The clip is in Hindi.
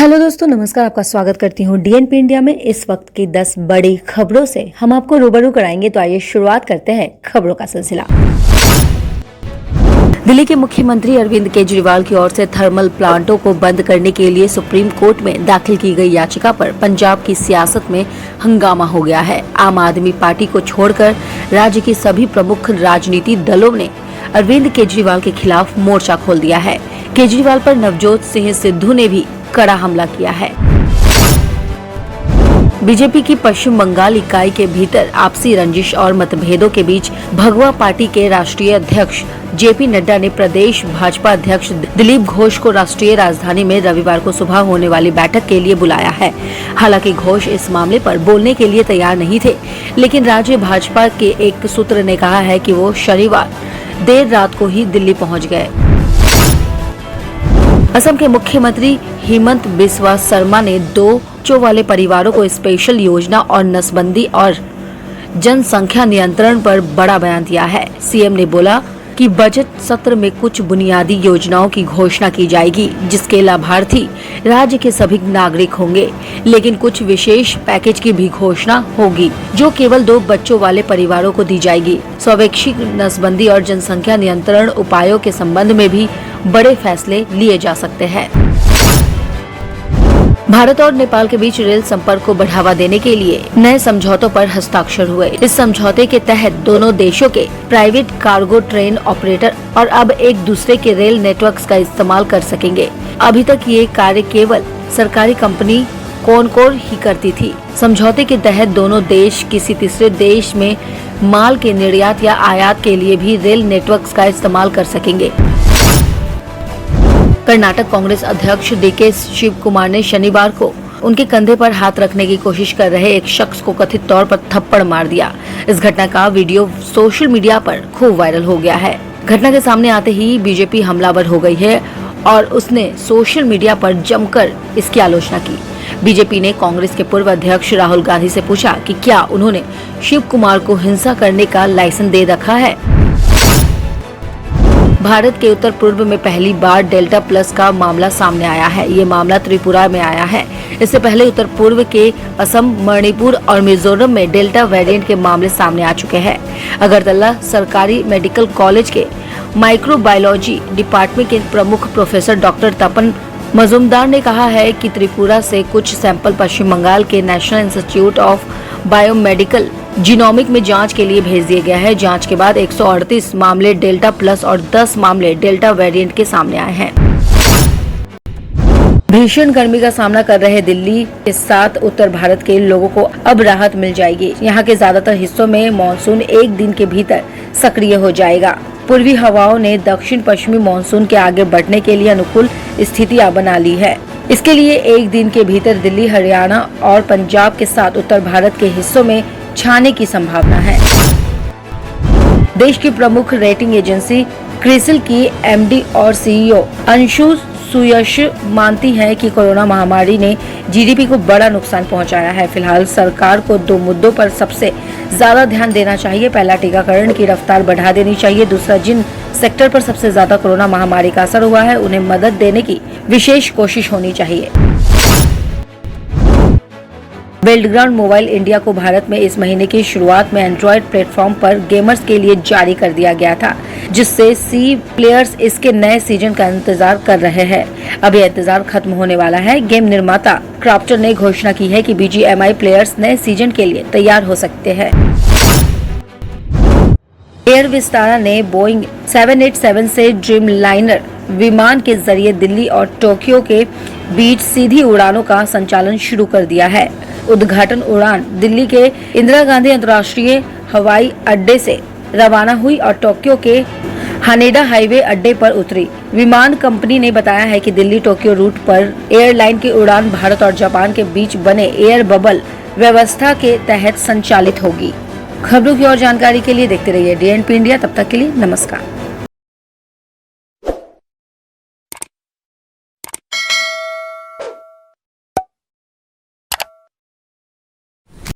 हेलो दोस्तों, नमस्कार। आपका स्वागत करती हूँ डीएनपी इंडिया में। इस वक्त की 10 बड़ी खबरों से हम आपको रूबरू कराएंगे। तो आइए शुरुआत करते हैं खबरों का सिलसिला। दिल्ली के मुख्यमंत्री अरविंद केजरीवाल की ओर से थर्मल प्लांटों को बंद करने के लिए सुप्रीम कोर्ट में दाखिल की गई याचिका पर पंजाब की सियासत में हंगामा हो गया है। आम आदमी पार्टी को छोड़कर राज्य की सभी प्रमुख राजनीति दलों ने अरविंद केजरीवाल के खिलाफ मोर्चा खोल दिया है। केजरीवाल पर नवजोत सिंह सिद्धू ने भी कड़ा हमला किया है। बीजेपी की पश्चिम बंगाल इकाई के भीतर आपसी रंजिश और मतभेदों के बीच भगवा पार्टी के राष्ट्रीय अध्यक्ष जेपी नड्डा ने प्रदेश भाजपा अध्यक्ष दिलीप घोष को राष्ट्रीय राजधानी में रविवार को सुबह होने वाली बैठक के लिए बुलाया है। हालांकि घोष इस मामले पर बोलने के लिए तैयार नहीं थे, लेकिन राज्य भाजपा के एक सूत्र ने कहा है कि वो शनिवार देर रात को ही दिल्ली पहुंच गए। असम के मुख्यमंत्री हेमंत बिस्वा शर्मा ने 2 बच्चों वाले परिवारों को स्पेशल योजना और नसबंदी और जनसंख्या नियंत्रण पर बड़ा बयान दिया है। सीएम ने बोला कि बजट सत्र में कुछ बुनियादी योजनाओं की घोषणा की जाएगी, जिसके लाभार्थी राज्य के सभी नागरिक होंगे, लेकिन कुछ विशेष पैकेज की भी घोषणा होगी, जो केवल 2 बच्चों वाले परिवारों को दी जाएगी। स्वैच्छिक नसबंदी और जनसंख्या नियंत्रण उपायों के संबंध में भी बड़े फैसले लिए जा सकते हैं। भारत और नेपाल के बीच रेल संपर्क को बढ़ावा देने के लिए नए समझौतों पर हस्ताक्षर हुए। इस समझौते के तहत दोनों देशों के प्राइवेट कार्गो ट्रेन ऑपरेटर और अब एक दूसरे के रेल नेटवर्क्स का इस्तेमाल कर सकेंगे। अभी तक ये कार्य केवल सरकारी कंपनी कॉनकोर ही करती थी। समझौते के तहत दोनों देश किसी तीसरे देश में माल के निर्यात या आयात के लिए भी रेल नेटवर्क्स का इस्तेमाल कर सकेंगे। कर्नाटक कांग्रेस अध्यक्ष डीके शिव कुमार ने शनिवार को उनके कंधे पर हाथ रखने की कोशिश कर रहे एक शख्स को कथित तौर पर थप्पड़ मार दिया। इस घटना का वीडियो सोशल मीडिया पर खूब वायरल हो गया है। घटना के सामने आते ही बीजेपी हमलावर हो गई है और उसने सोशल मीडिया पर जमकर इसकी आलोचना की। बीजेपी ने कांग्रेस के पूर्व अध्यक्ष राहुल गांधी से पूछा कि क्या उन्होंने शिव कुमार को हिंसा करने का लाइसेंस दे रखा है। भारत के उत्तर पूर्व में पहली बार डेल्टा प्लस का मामला सामने आया है। ये मामला त्रिपुरा में आया है। इससे पहले उत्तर पूर्व के असम, मणिपुर और मिजोरम में डेल्टा वेरिएंट के मामले सामने आ चुके हैं। अगरतला सरकारी मेडिकल कॉलेज के माइक्रोबायोलॉजी डिपार्टमेंट के प्रमुख प्रोफेसर डॉक्टर तपन मजूमदार ने कहा है कि त्रिपुरा से कुछ सैंपल पश्चिम बंगाल के national institute of biomedical genomic में जांच के लिए भेज दिया गया है। जांच के बाद 138 मामले डेल्टा प्लस और 10 मामले डेल्टा वेरिएंट के सामने आए हैं। भीषण गर्मी का सामना कर रहे दिल्ली के साथ उत्तर भारत के लोगों को अब राहत मिल जाएगी। यहाँ के ज्यादातर हिस्सों में मानसून एक दिन के भीतर सक्रिय हो जाएगा। पूर्वी हवाओं ने दक्षिण पश्चिमी मानसून के आगे बढ़ने के लिए अनुकूल स्थितियां बना ली है। इसके लिए एक दिन के भीतर दिल्ली, हरियाणा और पंजाब के साथ उत्तर भारत के हिस्सों में छाने की संभावना है। देश की प्रमुख रेटिंग एजेंसी क्रिसिल की एमडी और सीईओ अंशु सुयश मानती हैं कि कोरोना महामारी ने जीडीपी को बड़ा नुकसान पहुंचाया है। फिलहाल सरकार को 2 मुद्दों पर सबसे ज्यादा ध्यान देना चाहिए। पहला, टीकाकरण की रफ्तार बढ़ा देनी चाहिए। दूसरा, जिन सेक्टर पर सबसे ज्यादा कोरोना महामारी का असर हुआ है उन्हें मदद देने की विशेष कोशिश होनी चाहिए। बेल्टग्राउंड मोबाइल इंडिया को भारत में इस महीने की शुरुआत में एंड्रॉयड प्लेटफॉर्म पर गेमर्स के लिए जारी कर दिया गया था, जिससे सी प्लेयर्स इसके नए सीजन का इंतजार कर रहे हैं। अब यह इंतजार खत्म होने वाला है। गेम निर्माता क्राफ्टर ने घोषणा की है कि बीजीएमआई प्लेयर्स नए सीजन के लिए तैयार हो सकते हैं। एयर विस्तारा ने बोइंग 787 से ड्रीमलाइनर विमान के जरिए दिल्ली और टोक्यो के बीच सीधी उड़ानों का संचालन शुरू कर दिया है। उद्घाटन उड़ान दिल्ली के इंदिरा गांधी अंतर्राष्ट्रीय हवाई अड्डे से रवाना हुई और टोक्यो के हानेडा हाईवे अड्डे पर उतरी। विमान कंपनी ने बताया है कि दिल्ली टोक्यो रूट पर एयरलाइन की उड़ान भारत और जापान के बीच बने एयर बबल व्यवस्था के तहत संचालित होगी। खबरों की और जानकारी के लिए देखते रहिए डीएनपी इंडिया। तब तक के लिए नमस्कार।